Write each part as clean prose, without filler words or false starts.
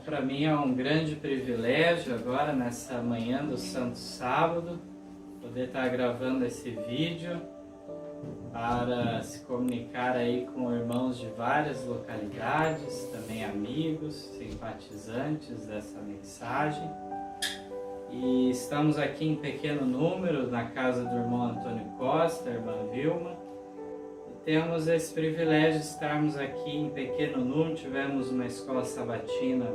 Para mim é um grande privilégio agora, nessa manhã do Santo Sábado, poder estar gravando esse vídeo para se comunicar aí com irmãos de várias localidades, também amigos, simpatizantes dessa mensagem. E estamos aqui em pequeno número na casa do irmão Antônio Costa, irmã Vilma. E temos esse privilégio de estarmos aqui em pequeno número. Tivemos uma escola sabatina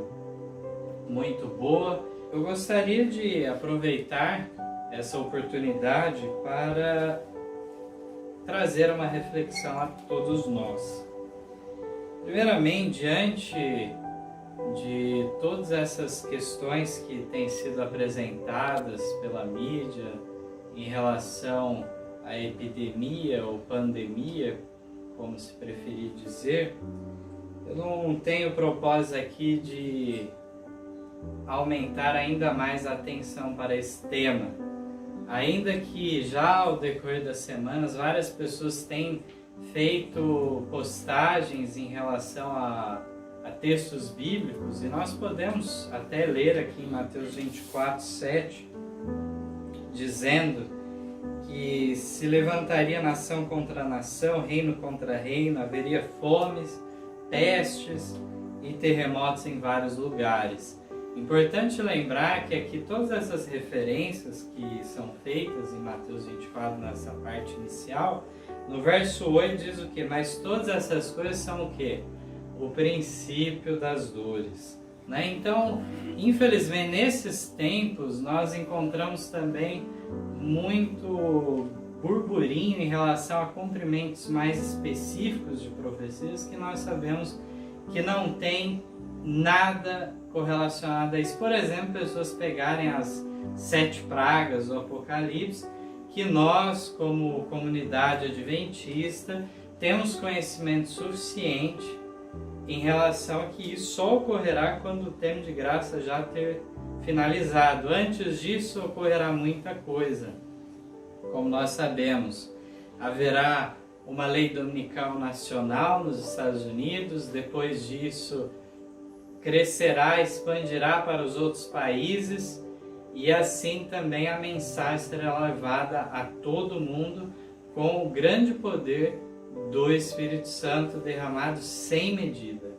muito boa. Eu gostaria de aproveitar essa oportunidade para trazer uma reflexão a todos nós. Primeiramente, diante de todas essas questões que têm sido apresentadas pela mídia em relação à epidemia ou pandemia, como se preferir dizer, eu não tenho o propósito aqui de aumentar ainda mais a atenção para esse tema. Ainda que já ao decorrer das semanas várias pessoas têm feito postagens em relação a textos bíblicos, e nós podemos até ler aqui em Mateus 24:7, dizendo que se levantaria nação contra nação, reino contra reino, haveria fomes, pestes e terremotos em vários lugares. Importante lembrar que aqui todas essas referências que são feitas em Mateus 24, nessa parte inicial, no verso 8 diz o quê? Mas todas essas coisas são o quê? O princípio das dores. Né? Então, infelizmente, nesses tempos, nós encontramos também muito burburinho em relação a cumprimentos mais específicos de profecias que nós sabemos que não tem nada correlacionado a isso. Por exemplo, pessoas pegarem as 7 pragas do Apocalipse, que nós, como comunidade adventista, temos conhecimento suficiente em relação a que isso só ocorrerá quando o tempo de graça já ter finalizado. Antes disso ocorrerá muita coisa. Como nós sabemos, haverá uma lei dominical nacional nos Estados Unidos, depois disso crescerá, expandirá para os outros países, e assim também a mensagem será levada a todo mundo com o grande poder do Espírito Santo derramado sem medida.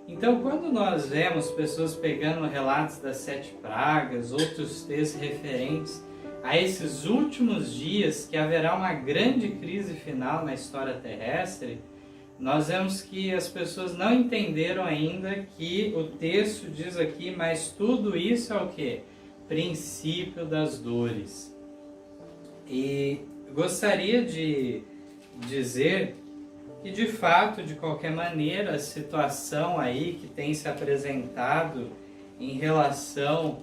Então, quando nós vemos pessoas pegando relatos das 7 pragas, outros textos referentes a esses últimos dias, que haverá uma grande crise final na história terrestre, nós vemos que as pessoas não entenderam ainda que o texto diz aqui, mas tudo isso é o quê? Princípio das dores. E gostaria de dizer que, de fato, de qualquer maneira, a situação aí que tem se apresentado em relação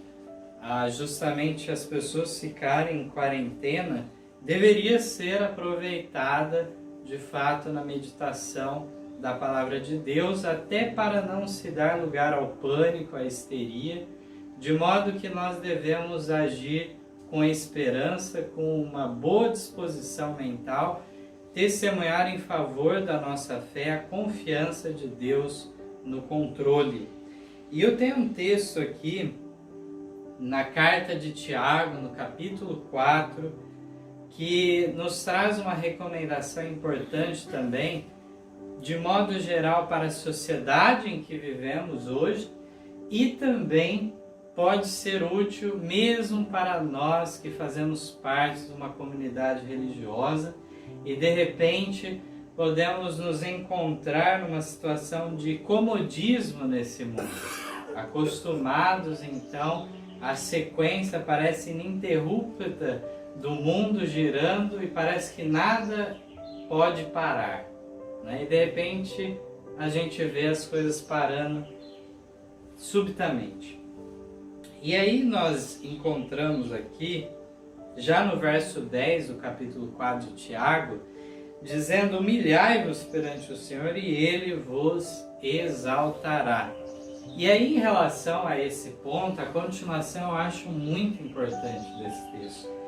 a justamente as pessoas ficarem em quarentena deveria ser aproveitada de fato na meditação da Palavra de Deus, até para não se dar lugar ao pânico, à histeria, de modo que nós devemos agir com esperança, com uma boa disposição mental, testemunhar em favor da nossa fé a confiança de Deus no controle. E eu tenho um texto aqui na carta de Tiago, no capítulo 4, que nos traz uma recomendação importante também, de modo geral, para a sociedade em que vivemos hoje, e também pode ser útil mesmo para nós que fazemos parte de uma comunidade religiosa e de repente podemos nos encontrar numa situação de comodismo nesse mundo, acostumados então à sequência parece ininterrupta do mundo girando e parece que nada pode parar, né? E de repente a gente vê as coisas parando subitamente. E aí nós encontramos aqui, já no verso 10 do capítulo 4 de Tiago, dizendo: humilhai-vos perante o Senhor e Ele vos exaltará. E aí, em relação a esse ponto, a continuação eu acho muito importante desse texto.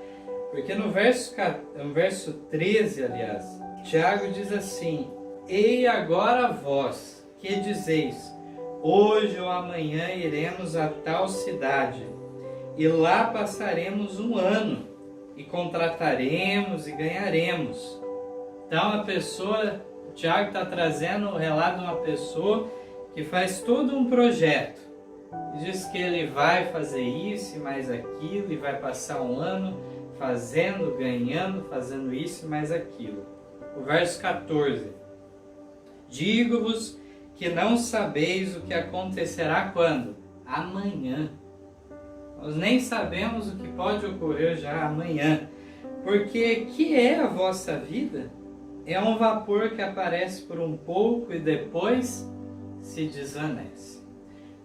Porque no verso 13, aliás, Tiago diz assim: ei agora vós, que dizeis, Hoje ou amanhã iremos a tal cidade, e lá passaremos um ano, e contrataremos e ganharemos. Então a pessoa, o Tiago está trazendo o relato de uma pessoa que faz todo um projeto. Diz que ele vai fazer isso e mais aquilo, e vai passar um ano fazendo, ganhando, fazendo isso e mais aquilo. O verso 14. Digo-vos que não sabeis o que acontecerá quando? Amanhã. Nós nem sabemos o que pode ocorrer já amanhã. Porque que é a vossa vida? É um vapor que aparece por um pouco e depois se desvanece.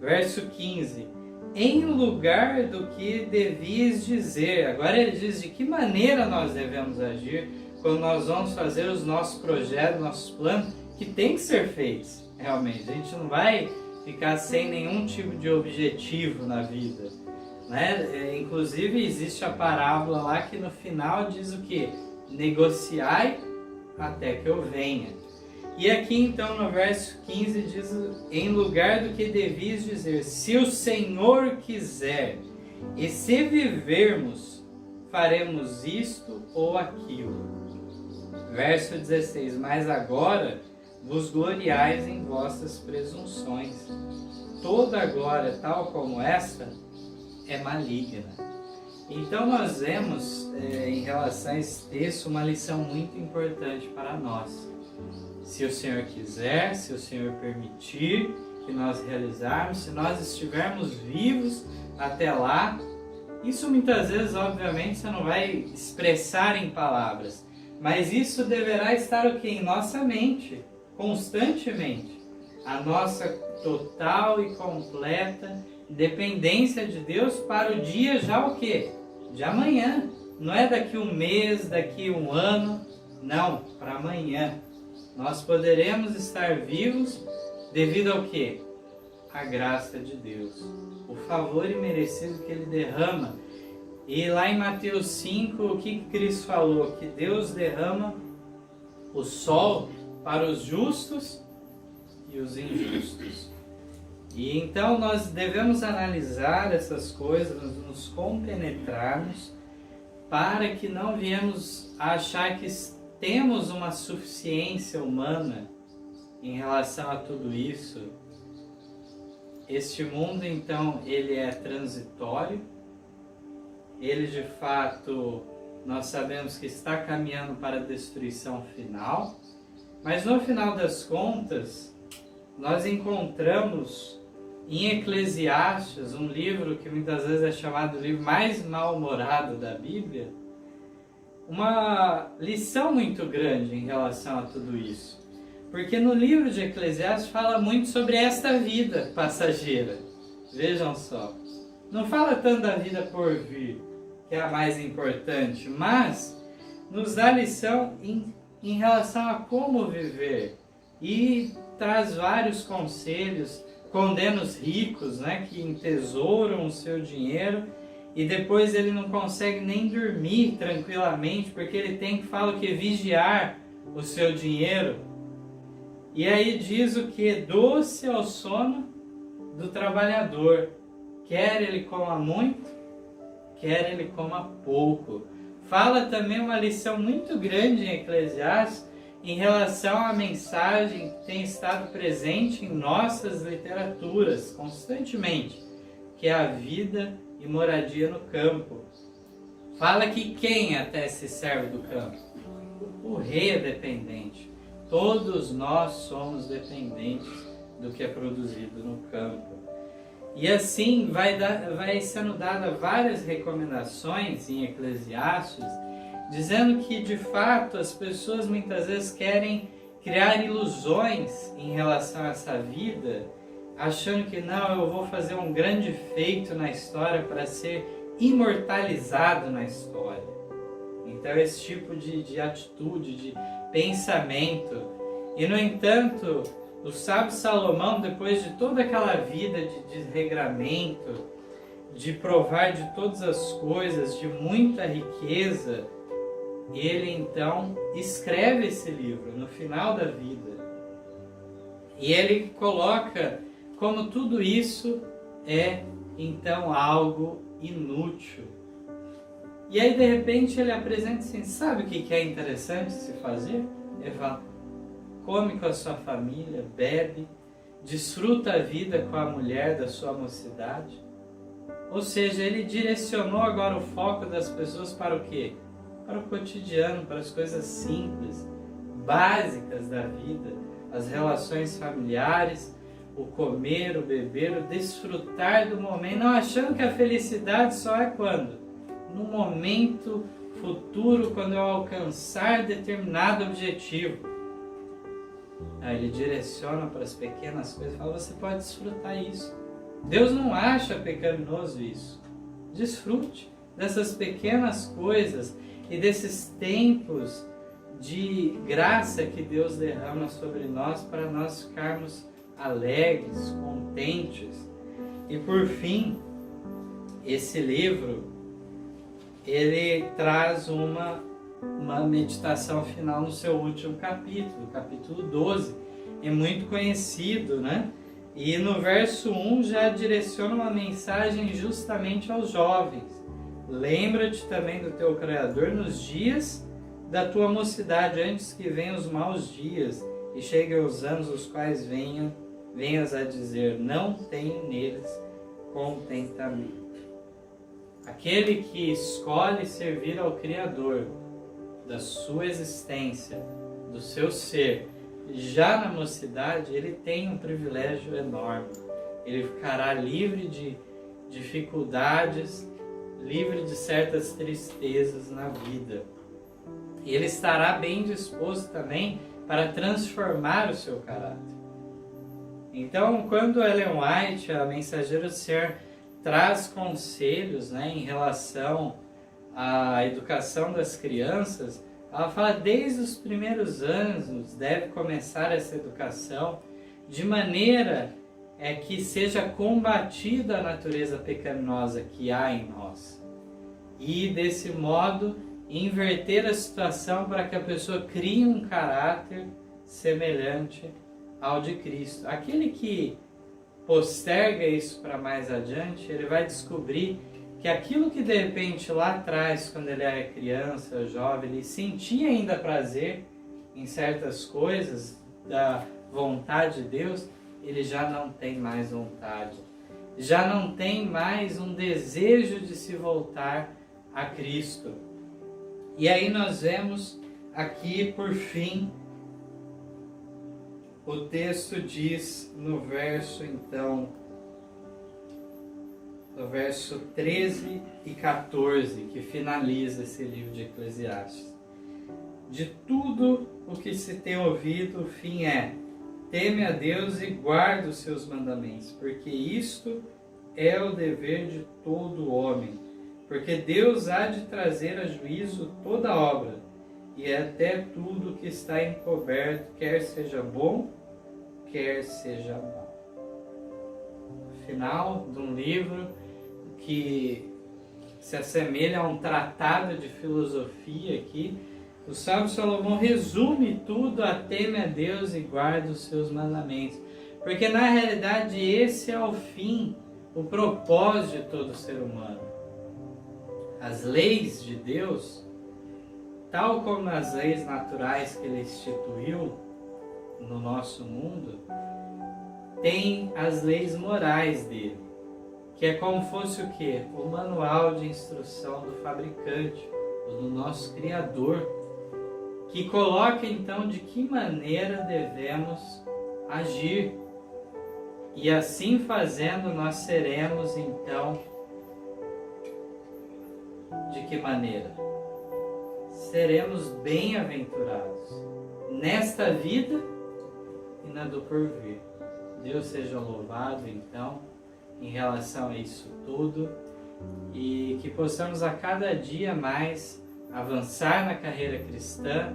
Verso 15. Em lugar do que devias dizer. Agora ele diz de que maneira nós devemos agir quando nós vamos fazer os nossos projetos, nossos planos, que tem que ser feitos. Realmente, a gente não vai ficar sem nenhum tipo de objetivo na vida, né? Inclusive existe a parábola lá que no final diz o que? Negociai até que eu venha. E aqui então no verso 15 diz, em lugar do que devias dizer, se o Senhor quiser, e se vivermos, faremos isto ou aquilo. Verso 16, mas agora vos gloriais em vossas presunções. Toda glória tal como esta é maligna. Então nós vemos em relação a esse texto uma lição muito importante para nós. Se o Senhor quiser, se o Senhor permitir que nós realizarmos, se nós estivermos vivos até lá, isso muitas vezes, obviamente, você não vai expressar em palavras, mas isso deverá estar o quê? Em nossa mente, constantemente. A nossa total e completa dependência de Deus para o dia já o quê? De amanhã. Não é daqui um mês, daqui um ano, não, para amanhã. Nós poderemos estar vivos devido ao quê? A graça de Deus, o favor imerecido que Ele derrama. E lá em Mateus 5, o que Cristo falou? Que Deus derrama o sol para os justos e os injustos. E então nós devemos analisar essas coisas, nos compenetrarmos, para que não viemos a achar que temos uma suficiência humana em relação a tudo isso. Este mundo, então, ele é transitório. Ele, de fato, nós sabemos que está caminhando para a destruição final. Mas, no final das contas, nós encontramos em Eclesiastes, um livro que muitas vezes é chamado o livro mais mal-humorado da Bíblia, uma lição muito grande em relação a tudo isso. Porque no livro de Eclesiastes fala muito sobre esta vida passageira. Vejam só. Não fala tanto da vida por vir, que é a mais importante, mas nos dá lição em relação a como viver. E traz vários conselhos, condena os ricos, né, que entesouram o seu dinheiro e depois ele não consegue nem dormir tranquilamente, porque ele tem que, fala que, vigiar o seu dinheiro. E aí diz o que? Doce ao sono do trabalhador, quer ele coma muito, quer ele coma pouco. Fala também uma lição muito grande em Eclesiastes em relação à mensagem que tem estado presente em nossas literaturas constantemente, que é a vida e moradia no campo. Fala que quem até se serve do campo? O rei é dependente. Todos nós somos dependentes do que é produzido no campo. E assim vai sendo dada várias recomendações em Eclesiastes, dizendo que de fato as pessoas muitas vezes querem criar ilusões em relação a essa vida, achando que não, eu vou fazer um grande feito na história para ser imortalizado na história. Então esse tipo de atitude, de pensamento. E no entanto, o sábio Salomão, depois de toda aquela vida de desregramento, de provar de todas as coisas, de muita riqueza, ele então escreve esse livro no final da vida. E ele coloca como tudo isso é então algo inútil. E aí de repente ele apresenta assim, sabe o que é interessante se fazer? Eva, come com a sua família, bebe, desfruta a vida com a mulher da sua mocidade. Ou seja, ele direcionou agora o foco das pessoas para o quê? Para o cotidiano, para as coisas simples, básicas da vida, as relações familiares, o comer, o beber, o desfrutar do momento, não achando que a felicidade só é quando? No momento futuro, quando eu alcançar determinado objetivo. Aí ele direciona para as pequenas coisas e fala, você pode desfrutar isso. Deus não acha pecaminoso isso. Desfrute dessas pequenas coisas e desses tempos de graça que Deus derrama sobre nós para nós ficarmos alegres, contentes. E por fim, esse livro, ele traz uma meditação final no seu último capítulo, capítulo 12. É muito conhecido, né? E no verso 1 já direciona uma mensagem justamente aos jovens. Lembra-te também do teu Criador nos dias da tua mocidade, antes que venham os maus dias e cheguem os anos os quais venhas a dizer, não tenho neles contentamento. Aquele que escolhe servir ao Criador da sua existência, do seu ser, já na mocidade, ele tem um privilégio enorme. Ele ficará livre de dificuldades, livre de certas tristezas na vida. E ele estará bem disposto também para transformar o seu caráter. Então, quando Ellen White, a mensageira do Senhor, traz conselhos, em relação à educação das crianças, ela fala desde os primeiros anos deve começar essa educação de maneira que seja combatida a natureza pecaminosa que há em nós. E desse modo inverter a situação para que a pessoa crie um caráter semelhante ao de Cristo. Aquele que posterga isso para mais adiante, ele vai descobrir que aquilo que de repente lá atrás, quando ele era criança, jovem, ele sentia ainda prazer em certas coisas da vontade de Deus, ele já não tem mais vontade. Já não tem mais um desejo de se voltar a Cristo. E aí nós vemos aqui, por fim, o texto diz no verso, então, no verso 13 e 14, que finaliza esse livro de Eclesiastes. De tudo o que se tem ouvido, o fim é: teme a Deus e guarda os seus mandamentos, porque isto é o dever de todo homem. Porque Deus há de trazer a juízo toda obra, e até tudo que está encoberto, quer seja bom, quer seja mal. Final de um livro que se assemelha a um tratado de filosofia aqui, o sábio Salomão resume tudo a teme a Deus e guarda os seus mandamentos. Porque na realidade esse é o fim, o propósito de todo ser humano. As leis de Deus, tal como as leis naturais que Ele instituiu no nosso mundo, tem as leis morais dele, que é como fosse o quê? O manual de instrução do fabricante, ou do nosso Criador, que coloca então de que maneira devemos agir. E assim fazendo, nós seremos então, de que maneira? Seremos bem-aventurados nesta vida e na do porvir. Deus seja louvado então em relação a isso tudo, e que possamos a cada dia mais avançar na carreira cristã,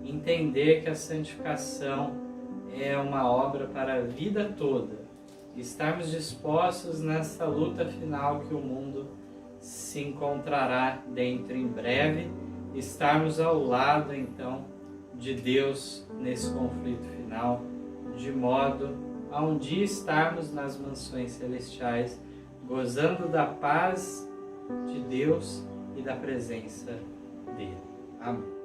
entender que a santificação é uma obra para a vida toda, e estarmos dispostos nessa luta final que o mundo se encontrará dentro em breve, estarmos ao lado então de Deus nesse conflito final, de modo a um dia estarmos nas mansões celestiais, gozando da paz de Deus e da presença dele. Amém.